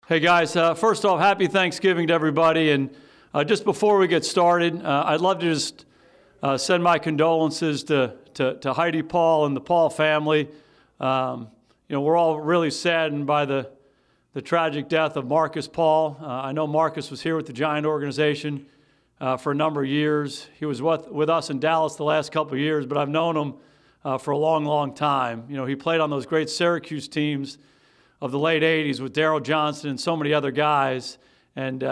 Hey guys, first off, happy Thanksgiving to everybody. And just before we get started, I'd love to just send my condolences to Heidi Paul and the Paul family. We're all really saddened by the tragic death of Markus Paul. I know Markus was here with the Giant organization for a number of years. He was with us in Dallas the last couple of years, but I've known him for a long, long time. He played on those great Syracuse teams of the late 80s with Darryl Johnson and so many other guys. And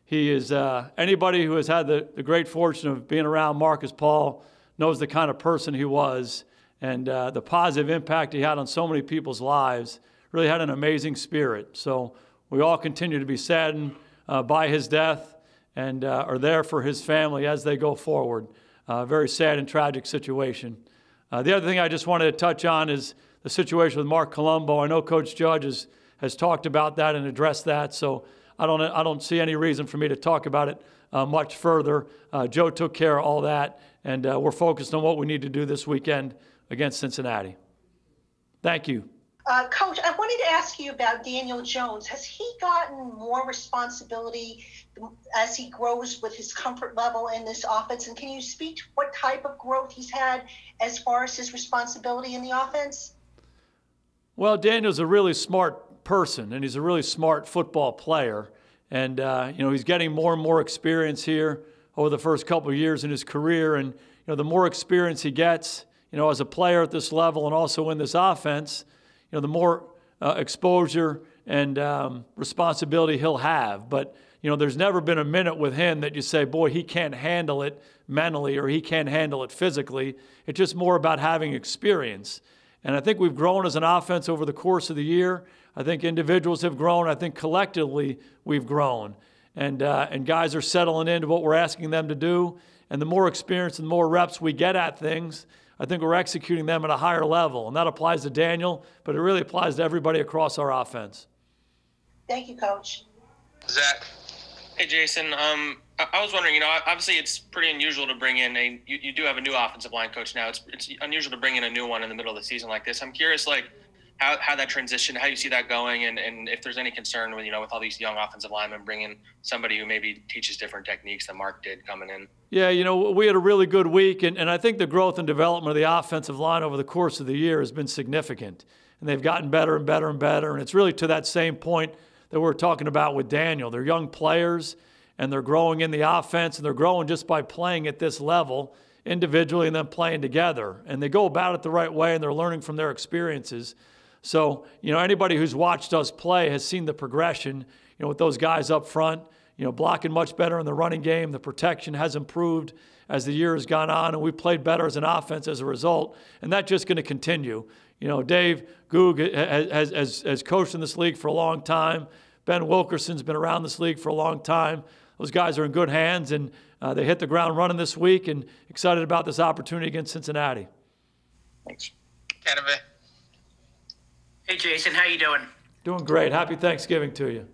he is, anybody who has had the great fortune of being around Markus Paul knows the kind of person he was and the positive impact he had on so many people's lives. Really had an amazing spirit. So we all continue to be saddened by his death and are there for his family as they go forward. Very sad and tragic situation. The other thing I just wanted to touch on is the situation with Mark Colombo. I know Coach Judge has talked about that and addressed that, so I don't see any reason for me to talk about it much further. Joe took care of all that, and we're focused on what we need to do this weekend against Cincinnati. Thank you. Coach, I wanted to ask you about Daniel Jones. Has he gotten more responsibility as he grows with his comfort level in this offense? And can you speak to what type of growth he's had as far as his responsibility in the offense? Well, Daniel's a really smart person, and he's a really smart football player. And, he's getting more and more experience here over the first couple of years in his career. And, the more experience he gets, as a player at this level and also in this offense, the more exposure and responsibility he'll have. But, there's never been a minute with him that you say, boy, he can't handle it mentally or he can't handle it physically. It's just more about having experience. And I think we've grown as an offense over the course of the year. I think individuals have grown. I think collectively we've grown. And guys are settling into what we're asking them to do. And the more experience and the more reps we get at things, I think we're executing them at a higher level. And that applies to Daniel, but it really applies to everybody across our offense. Thank you, Coach. Zach. Hey, Jason. I was wondering, obviously it's pretty unusual to bring in you do have a new offensive line coach now. It's unusual to bring in a new one in the middle of the season like this. I'm curious, how that transition, how you see that going, and if there's any concern with, with all these young offensive linemen bringing somebody who maybe teaches different techniques than Mark did coming in. Yeah, we had a really good week, and I think the growth and development of the offensive line over the course of the year has been significant. And they've gotten better and better and better, and it's really to that same point that we're talking about with Daniel. They're young players, and they're growing in the offense, and they're growing just by playing at this level individually and then playing together. And they go about it the right way, and they're learning from their experiences. So, anybody who's watched us play has seen the progression, with those guys up front, blocking much better in the running game. The protection has improved as the year has gone on, and we played better as an offense as a result. And that's just going to continue. Dave Goog has coached in this league for a long time. Ben Wilkerson's been around this league for a long time. Those guys are in good hands, and they hit the ground running this week, and excited about this opportunity against Cincinnati. Thanks. Canova. Hey, Jason, how you doing? Doing great. Happy Thanksgiving to you.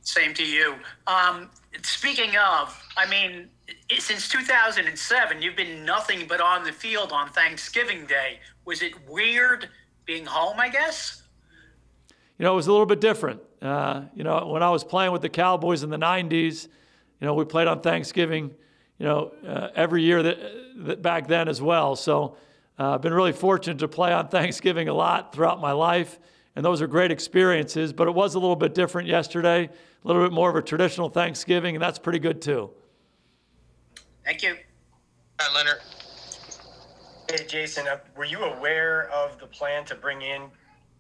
Same to you. Speaking of, since 2007, you've been nothing but on the field on Thanksgiving Day. Was it weird being home, I guess? It was a little bit different. When I was playing with the Cowboys in the 90s, we played on Thanksgiving, every year that back then as well. So I've been really fortunate to play on Thanksgiving a lot throughout my life, and those are great experiences. But it was a little bit different yesterday, a little bit more of a traditional Thanksgiving, and that's pretty good too. Thank you. Hi, Leonard. Hey, Jason, were you aware of the plan to bring in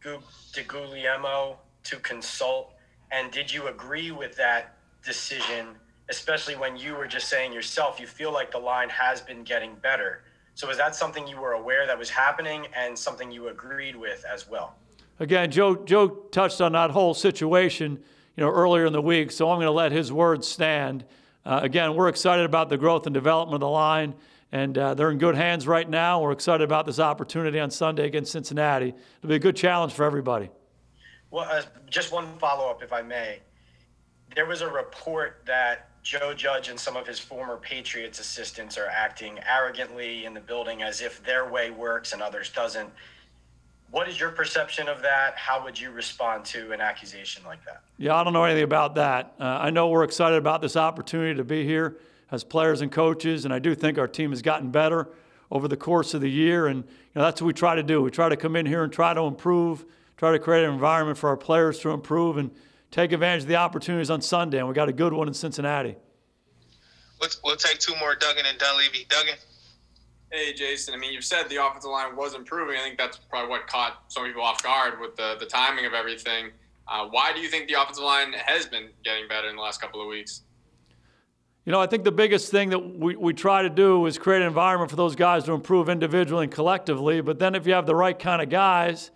DeGuglielmo to consult, and did you agree with that decision, especially when you were just saying yourself you feel like the line has been getting better? So is that something you were aware that was happening and something you agreed with as well? Again, Joe touched on that whole situation, earlier in the week, so I'm going to let his words stand. Again, we're excited about the growth and development of the line, and they're in good hands right now. We're excited about this opportunity on Sunday against Cincinnati. It'll be a good challenge for everybody. Well, just one follow-up, if I may. There was a report that Joe Judge and some of his former Patriots assistants are acting arrogantly in the building as if their way works and others doesn't. What is your perception of that? How would you respond to an accusation like that? Yeah, I don't know anything about that. I know we're excited about this opportunity to be here as players and coaches, and I do think our team has gotten better over the course of the year, and that's what we try to do. We try to come in here and try to improve, try to create an environment for our players to improve and take advantage of the opportunities on Sunday, and we got a good one in Cincinnati. We'll take two more, Duggan and Dunleavy. Duggan? Hey, Jason. I mean, you've said the offensive line was improving. I think that's probably what caught some people off guard with the timing of everything. Why do you think the offensive line has been getting better in the last couple of weeks? I think the biggest thing that we try to do is create an environment for those guys to improve individually and collectively. But then if you have the right kind of guys,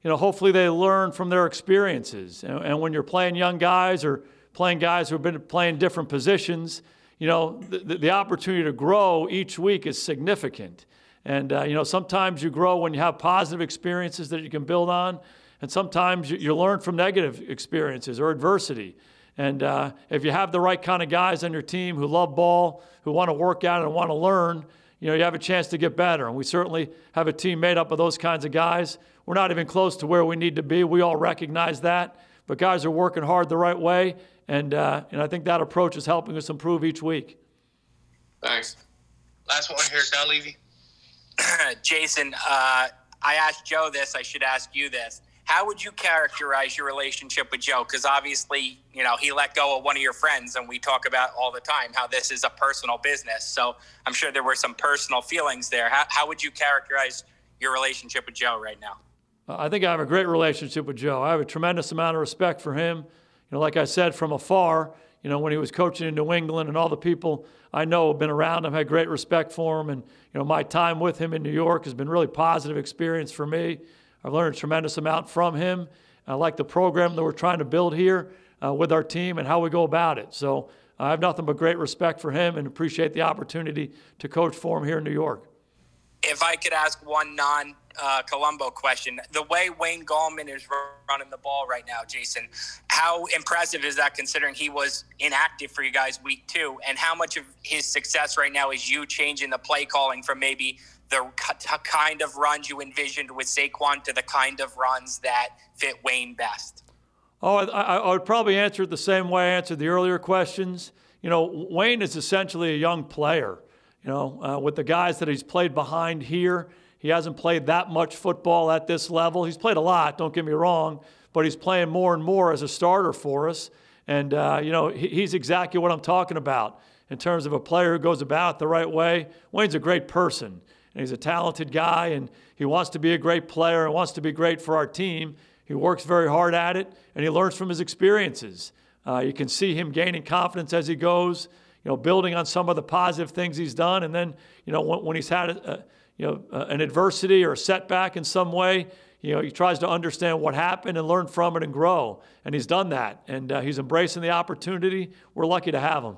hopefully they learn from their experiences. And when you're playing young guys or playing guys who have been playing different positions, the opportunity to grow each week is significant. And, sometimes you grow when you have positive experiences that you can build on. And sometimes you learn from negative experiences or adversity. And if you have the right kind of guys on your team who love ball, who want to work out and want to learn, you have a chance to get better. And we certainly have a team made up of those kinds of guys. We're not even close to where we need to be. We all recognize that. But guys are working hard the right way. And I think that approach is helping us improve each week. Thanks. Last one here, Dunleavy. Jason, I asked Joe this. I should ask you this. How would you characterize your relationship with Joe? Because obviously, he let go of one of your friends, and we talk about all the time how this is a personal business. So I'm sure there were some personal feelings there. How would you characterize your relationship with Joe right now? I think I have a great relationship with Joe. I have a tremendous amount of respect for him. Like I said, from afar, when he was coaching in New England, and all the people I know have been around him, had great respect for him. And, my time with him in New York has been a really positive experience for me. I've learned a tremendous amount from him. I like the program that we're trying to build here with our team and how we go about it. So I have nothing but great respect for him and appreciate the opportunity to coach for him here in New York. If I could ask one non-Colombo question, the way Wayne Gallman is running the ball right now, Jason, how impressive is that considering he was inactive for you guys week 2? And how much of his success right now is you changing the play calling from maybe the kind of runs you envisioned with Saquon to the kind of runs that fit Wayne best? I would probably answer it the same way I answered the earlier questions. Wayne is essentially a young player. With the guys that he's played behind here, he hasn't played that much football at this level. He's played a lot, don't get me wrong, but he's playing more and more as a starter for us. And, he's exactly what I'm talking about in terms of a player who goes about it the right way. Wayne's a great person. And he's a talented guy, and he wants to be a great player and wants to be great for our team. He works very hard at it, and he learns from his experiences. You can see him gaining confidence as he goes, building on some of the positive things he's done. And then, when he's had an adversity or a setback in some way, he tries to understand what happened and learn from it and grow. And he's done that, and he's embracing the opportunity. We're lucky to have him.